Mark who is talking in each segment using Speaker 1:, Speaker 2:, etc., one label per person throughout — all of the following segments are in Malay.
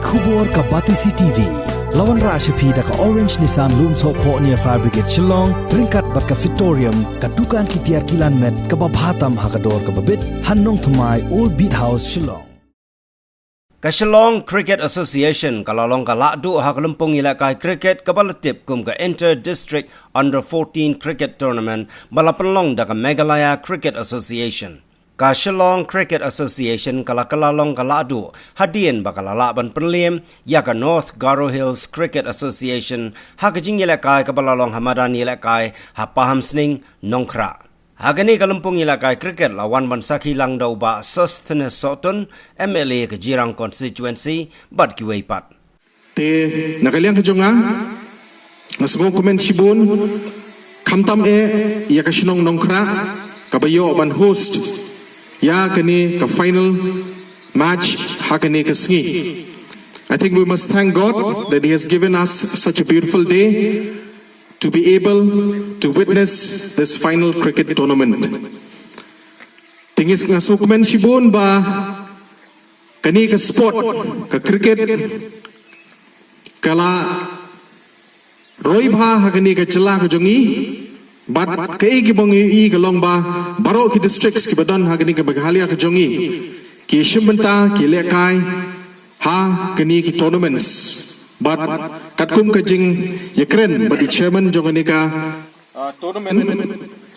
Speaker 1: Kubor ka Batisi TV. Lawan Rashapi da ka Orange Nissan Loom So Po near Fire Brigade Shillong, Ringkat bat ka Victorium, ka Dukan ki Tiar Kilan Met, ka Babhatam Hakador ka Babit, Hannong Thumai Old Beat House Shillong.
Speaker 2: Shillong Cricket Association kalalong kaladu hakalumpong ilakai cricket kabalatip kum ka Inter-District Under-14 Cricket Tournament balapanlong da ka Meghalaya Cricket Association. Ka Shillong Cricket Association kalakalalong kaladu hadian bakalalaban penlim ya ka North Garo Hills Cricket Association hakajing ilakai kabalalong hamadan ilakai hapaham sning nongkra. Hagani kalumpong ilakai cricket lawan bansaki lang daw ba Sosthene Soton MLA ke Jirang constituency bad kiwaipat.
Speaker 3: Te nakaliang kajonga ngasugong komen sibun kamtam ya kasinong nongkra kabayo ban host ya kani ka final match hakani ka sngi. I think we must thank God that He has given us such a beautiful day to be able to witness this final cricket tournament. Tingis ngasukumen sibun ba kani ka sport ka cricket kala roi bha kani ka chela ka jongi bat ka igi bongi ka long ba baro ki districts ki badon kani ka Meghalaya ka jongi ki shimbanta ki lekai ha kani ki tournaments. But katkum kajing yakren but the chairman jonganika tournament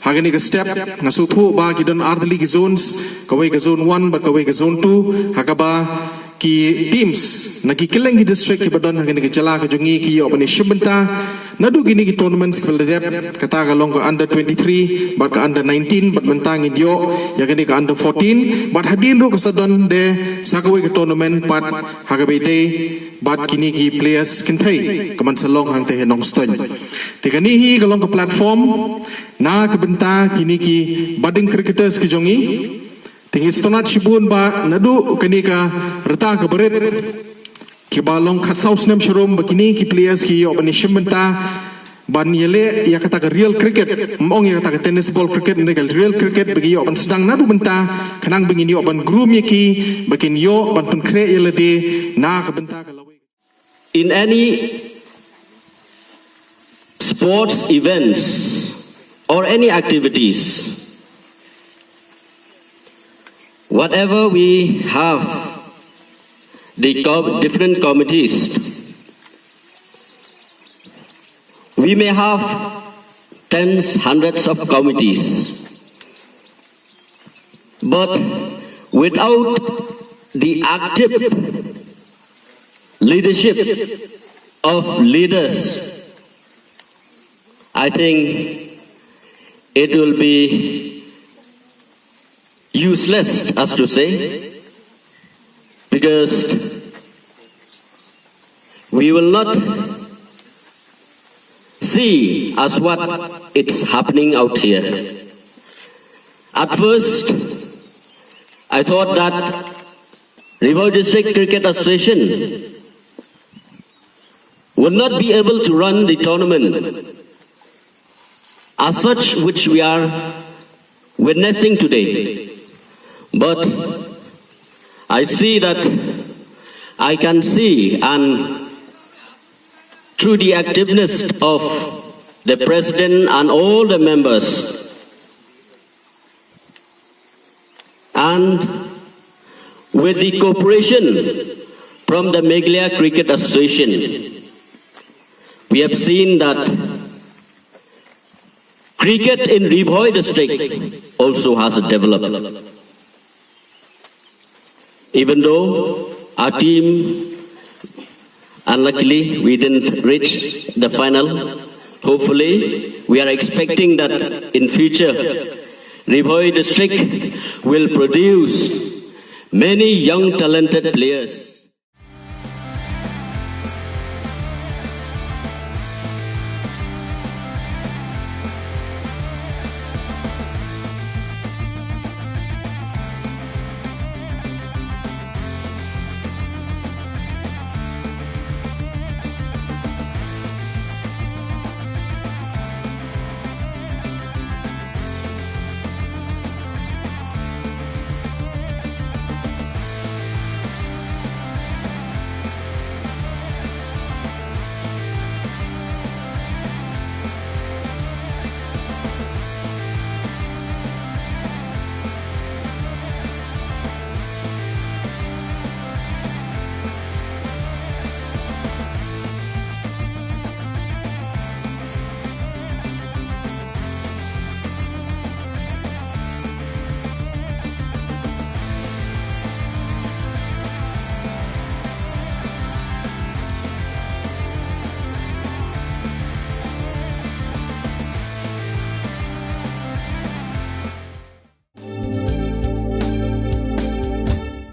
Speaker 3: haganika step ngasuthu ba kidon ardli ki zones kawai ka zone 1 but kawai ka zone 2 hakaba ki teams nakikilang ki district ki badon haganika chala ka jongi ki yo bani shibanta nadu gini ki tournaments ki veladep kata ka long ka under 23 but ka under 19 but mentang idio yaganika under 14 but hadin ro ka sadon de sakawai ka tournament but hagabe day but kini ki players kintai kaman salong hang te nong ston tekani hi kalong ka platform na kabenta kini ki budding cricketers ki jongi tingis tonat shibun ba nadu kani ka reta ka berit ki balong khat saus nem shrom ba kini ki players ki yo bani shimbenta ban yele ya kata ka real cricket mong ya kata ka tennis ball cricket ne ka real cricket bagi yo ban sedang nadu benta kanang bingin yo ban groom yaki bakin yo ban pun kre yele de na ka benta ka
Speaker 4: in any sports events or any activities, whatever we have the different committees, we may have tens, hundreds of committees, but without the active leadership of leaders, I think it will be useless, as to say, because we will not see as what it's happening out here. At first, I thought that Ribau District Cricket Association will not be able to run the tournament as such which we are witnessing today. But I see that I can see, and through the activeness of the President and all the members, and with the cooperation from the Meghalaya Cricket Association, we have seen that cricket in Ribhoi district also has developed. Even though our team, unluckily, we didn't reach the final, hopefully we are expecting that in future Ribhoi district will produce many young talented players.